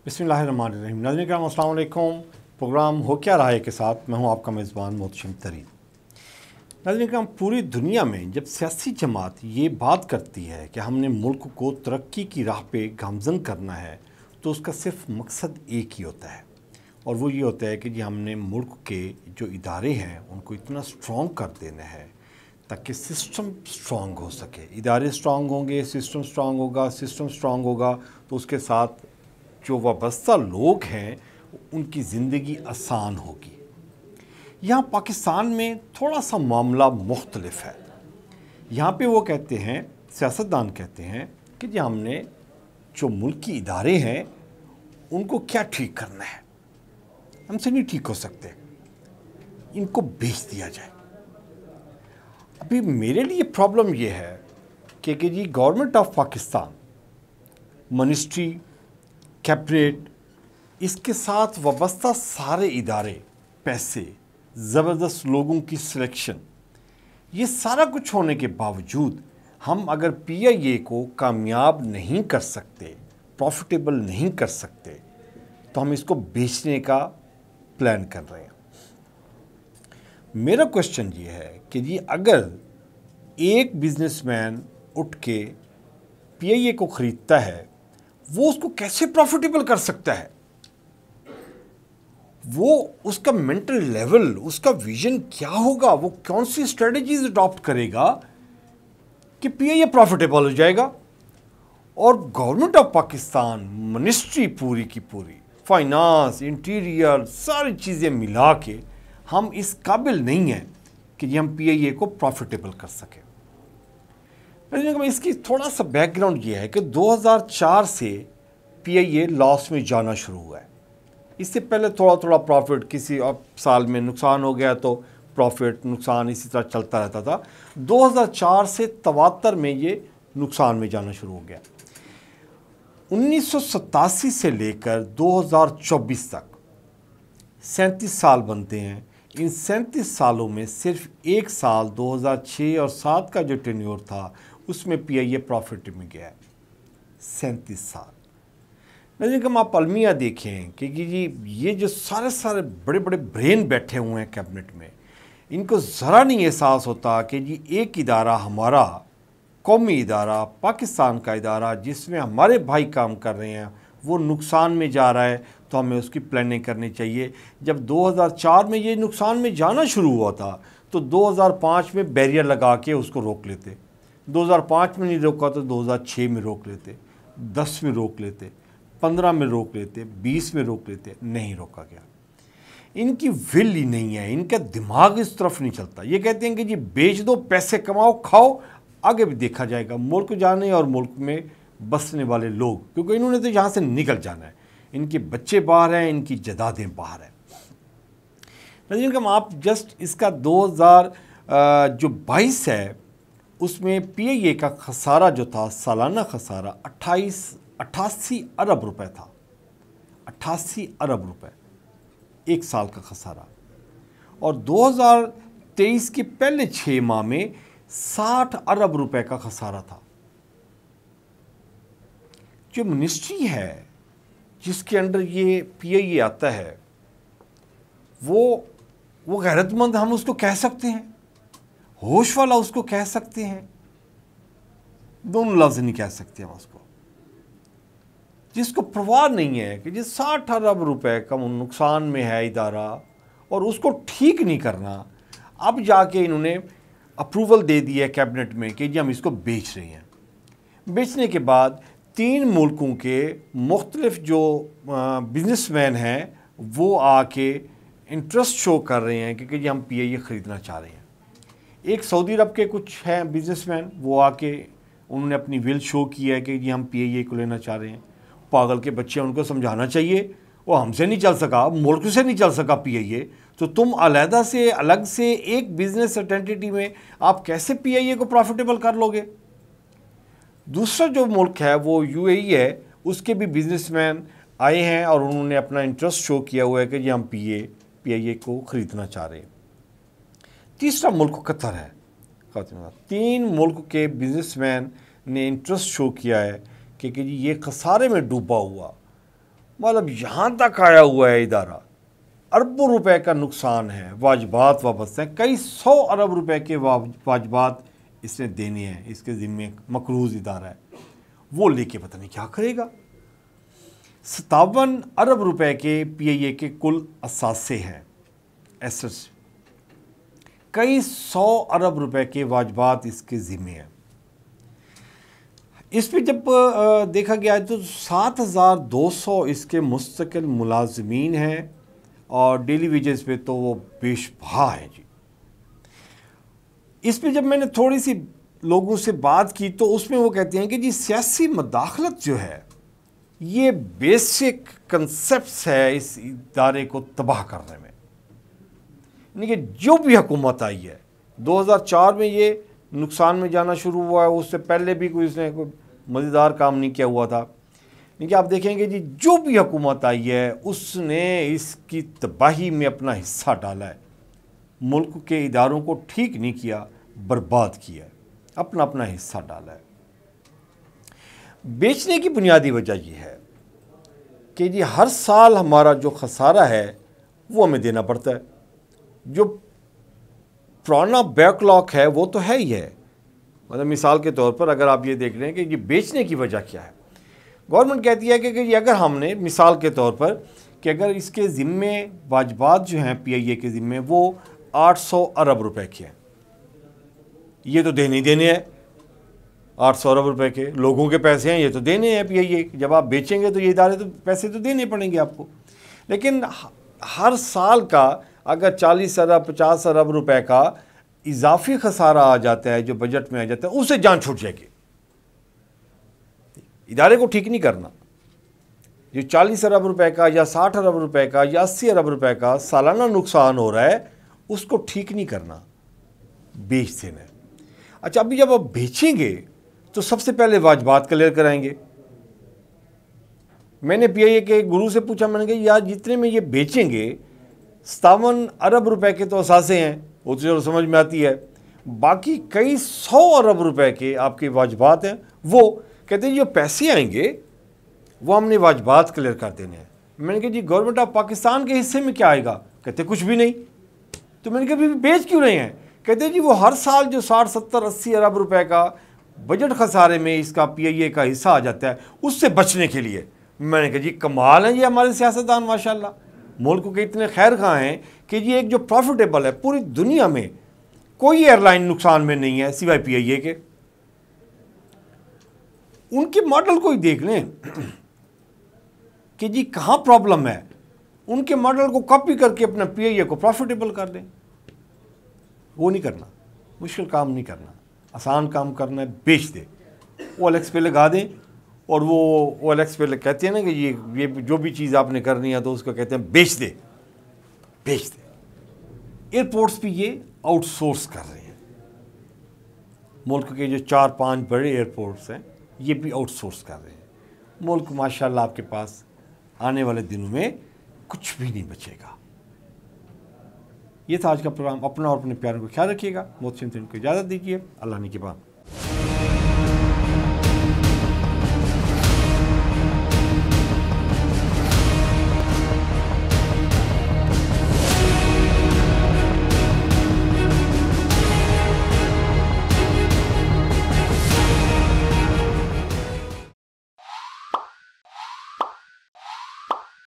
बिस्मिल्लाहिर्रहमानिर्रहीम। नाज़रीन किराम अस्सलाम वालेकुम। प्रोग्राम हो क्या रहा है के साथ मैं हूं आपका मेज़बान मोहतशिम तरीन। नाज़रीन किराम, पूरी दुनिया में जब सियासी जमात ये बात करती है कि हमने मुल्क को तरक्की की राह पे गामज़न करना है, तो उसका सिर्फ मकसद एक ही होता है, और वो ये होता है कि जी हमने मुल्क के जो इदारे हैं उनको इतना स्ट्रॉन्ग कर देना है ताकि सिस्टम स्ट्रॉन्ग हो सके। इदारे स्ट्रॉन्ग होंगे, सिस्टम स्ट्रॉन्ग होगा, सिस्टम स्ट्रॉन्ग होगा तो उसके साथ जो वाबस्ता लोग हैं उनकी ज़िंदगी आसान होगी। यहाँ पाकिस्तान में थोड़ा सा मामला मुख्तलिफ है। यहाँ पे वो कहते हैं, सियासतदान कहते हैं कि जी हमने जो मुल्की इदारे हैं उनको क्या ठीक करना है, हमसे नहीं ठीक हो सकते, इनको बेच दिया जाए। अभी मेरे लिए प्रॉब्लम ये है कि जी government of Pakistan, ministry, cabinet, इसके साथ वाबस्ता सारे इदारे, पैसे, ज़बरदस्त लोगों की सिलेक्शन, ये सारा कुछ होने के बावजूद हम अगर PIA को कामयाब नहीं कर सकते, प्रॉफिटेबल नहीं कर सकते, तो हम इसको बेचने का प्लान कर रहे हैं। मेरा क्वेश्चन ये है कि जी अगर एक बिजनेसमैन उठ के PIA को ख़रीदता है, वो उसको कैसे प्रॉफिटेबल कर सकता है? वो उसका मेंटल लेवल, उसका विजन क्या होगा, वो कौन सी स्ट्रेटजीज अडॉप्ट करेगा कि PIA प्रॉफिटेबल हो जाएगा? और गवर्नमेंट ऑफ पाकिस्तान, मिनिस्ट्री पूरी की पूरी, फाइनेंस, इंटीरियर, सारी चीज़ें मिला के हम इस काबिल नहीं हैं कि हम PIA को प्रॉफिटेबल कर सकें। इसकी थोड़ा सा बैकग्राउंड ये है कि 2004 से PIA लॉस में जाना शुरू हुआ है। इससे पहले थोड़ा थोड़ा प्रॉफिट, किसी साल में नुकसान हो गया तो प्रॉफिट नुकसान इसी तरह चलता रहता था। 2004 से 73 में ये नुकसान में जाना शुरू हो गया। 1987 से लेकर 2024 तक 37 साल बनते हैं। इन 37 सालों में सिर्फ एक साल 2006 और 7 का जो टेन्योर था उसमें PIA प्रॉफिट में गया है। 37 साल। लेकिन हम आप अलमिया देखें कि जी ये जो सारे बड़े बड़े ब्रेन बैठे हुए हैं कैबिनेट में, इनको ज़रा नहीं एहसास होता कि जी एक इदारा, हमारा कौमी इदारा, पाकिस्तान का इदारा जिसमें हमारे भाई काम कर रहे हैं, वो नुकसान में जा रहा है, तो हमें उसकी प्लानिंग करनी चाहिए। जब 2004 में ये नुकसान में जाना शुरू हुआ था तो 2005 में बैरियर लगा के उसको रोक लेते। 2005 में नहीं रोका तो 2006 में रोक लेते, 10 में रोक लेते, 15 में रोक लेते, 20 में रोक लेते। नहीं रोका गया। इनकी विल ही नहीं है, इनका दिमाग इस तरफ नहीं चलता। ये कहते हैं कि जी बेच दो, पैसे कमाओ, खाओ, आगे भी देखा जाएगा। मुल्क जाने और मुल्क में बसने वाले लोग, क्योंकि इन्होंने तो यहाँ से निकल जाना है। इनके बच्चे बाहर हैं, इनकी जदादें बाहर हैं। लेकिन हम आप जस्ट इसका 2022 है उसमें PIA का खसारा जो था, सालाना खसारा 88 अरब रुपए था। 88 अरब रुपए एक साल का खसारा। और 2023 के पहले 6 माह में 60 अरब रुपए का खसारा था। जो मिनिस्ट्री है जिसके अंडर ये PIA आता है, वो गैरतमंद हम उसको कह सकते हैं, होश वाला उसको कह सकते हैं, दोनों लफ्ज़ नहीं कह सकते हम उसको। जिसको परवाह नहीं है कि जिस 60 अरब रुपए का नुकसान में है इदारा और उसको ठीक नहीं करना, अब जाके इन्होंने अप्रूवल दे दी है कैबिनेट में कि जी हम इसको बेच रहे हैं। बेचने के बाद 3 मुल्कों के मुख्तलिफ जो बिजनेसमैन हैं वो आके इंटरेस्ट शो कर रहे हैं कि जी हम PIA ख़रीदना चाह रहे हैं। एक सऊदी अरब के कुछ हैं बिजनेसमैन, वो आके उन्होंने अपनी विल शो की है कि जी हम PIA को लेना चाह रहे हैं। पागल के बच्चे, उनको समझाना चाहिए, वो हमसे नहीं चल सका, मुल्क से नहीं चल सका PIA, तो तुम अलग से एक बिजनेस एंटिटी में आप कैसे PIA को प्रॉफिटेबल कर लोगे? दूसरा जो मुल्क है वो UAE है, उसके भी बिजनेसमैन आए हैं और उन्होंने अपना इंटरेस्ट शो किया हुआ है कि जी हम PIA को ख़रीदना चाह रहे हैं। तीसरा मुल्क कतर है। 3 मुल्क के बिजनेसमैन ने इंटरेस्ट शो किया है कि जी ये खसारे में डूबा हुआ मतलब यहाँ तक आया हुआ है इदारा, अरबों रुपए का नुकसान है, वाजबात वापस हैं, कई 100 अरब रुपए के वाजबात इसने देने हैं, इसके ज़िम्मे मकरूज़ इदारा है, वो लेके पता नहीं क्या करेगा। 57 अरब रुपए के PIA के कुल असासे हैं, एसेट्स, कई 100 अरब रुपए के वाजबात इसके ज़िम्मे हैं। इस पर जब देखा गया है तो 7200 इसके मुस्तकिल मुलाजमीन हैं और डेली वेजेस पे तो वो बेशबहा है जी। इस पे जब मैंने थोड़ी सी लोगों से बात की तो उसमें वो कहते हैं कि जी सियासी मदाखलत जो है ये बेसिक कंसेप्ट्स है इस इदारे को तबाह करने में। यानी कि जो भी हुकूमत आई है, 2004 में ये नुकसान में जाना शुरू हुआ है, उससे पहले भी कोई इसने कोई मज़ेदार काम नहीं किया हुआ था। लेकिन आप देखेंगे जी जो भी हुकूमत आई है उसने इसकी तबाही में अपना हिस्सा डाला है, मुल्क के इदारों को ठीक नहीं किया, बर्बाद किया, अपना अपना हिस्सा डाला है। बेचने की बुनियादी वजह यह है कि जी हर साल हमारा जो खसारा है वो हमें देना पड़ता है, जो पुराना बैकलॉग है वो तो है ही है। मतलब मिसाल के तौर पर अगर आप ये देख रहे हैं कि ये बेचने की वजह क्या है, गवर्नमेंट कहती है कि अगर हमने मिसाल के तौर पर कि अगर इसके ज़िम्मे वाजबात जो हैं PIA के ज़िम्मे वो 800 अरब रुपए के हैं, ये तो देने ही देने हैं, 800 अरब रुपए के लोगों के पैसे हैं, ये तो देने हैं PIA। जब आप बेचेंगे तो ये इदारे तो पैसे तो देने पड़ेंगे आपको। लेकिन हर साल का अगर 40 अरब 50 अरब रुपए का इजाफी खसारा आ जाता है जो बजट में आ जाता है, उससे जान छूट जाएगी। इदारे को ठीक नहीं करना, जो 40 अरब रुपए का या 60 अरब रुपए का या 80 अरब रुपए का सालाना नुकसान हो रहा है उसको ठीक नहीं करना, बेच देना है। अच्छा, अभी जब आप बेचेंगे तो सबसे पहले वाजबात क्लियर कराएंगे। मैंने PIA के गुरु से पूछा, मैंने कहा यार जितने में ये बेचेंगे 57 अरब रुपए के तो असासे हैं, वो तो चलो समझ में आती है, बाकी कई 100 अरब रुपए के आपके वाजबात हैं। वो कहते हैं जो पैसे आएंगे वो हमने वाजबात क्लियर कर देने हैं। मैंने कहा जी गवर्नमेंट ऑफ पाकिस्तान के हिस्से में क्या आएगा? कहते कुछ भी नहीं। तो मैंने कहा अभी बेच क्यों रहे हैं? कहते जी वो हर साल जो 60 70 80 अरब रुपए का बजट खसारे में इसका PIA का हिस्सा आ जाता है, उससे बचने के लिए। मैंने कहा जी कमाल है ये हमारे सियासतदान, माशाल्लाह, मुल्क के इतने खैर खा हैं कि जी एक जो प्रॉफिटेबल है, पूरी दुनिया में कोई एयरलाइन नुकसान में नहीं है सिवाय PIA के। उनके मॉडल को ही देख लें कि जी कहाँ प्रॉब्लम है, उनके मॉडल को कॉपी करके अपना PIA को प्रॉफिटेबल कर दें। वो नहीं करना, मुश्किल काम नहीं करना, आसान काम करना है, बेच दे, OLX पे लगा दें। और वो OLX पे कहते हैं ना कि ये जो भी चीज़ आपने करनी है तो उसको कहते हैं बेच दे, बेच दे। एयरपोर्ट्स भी ये आउटसोर्स कर रहे हैं, मुल्क के जो 4-5 बड़े एयरपोर्ट्स हैं ये भी आउटसोर्स कर रहे हैं। मुल्क माशाल्लाह आपके पास आने वाले दिनों में कुछ भी नहीं बचेगा। ये था आज का प्रोग्राम। अपना और अपने प्यारों को ख्याल रखिएगा। मोहसिन को इजाज़त दीजिए। अल्लाह ने के बाद।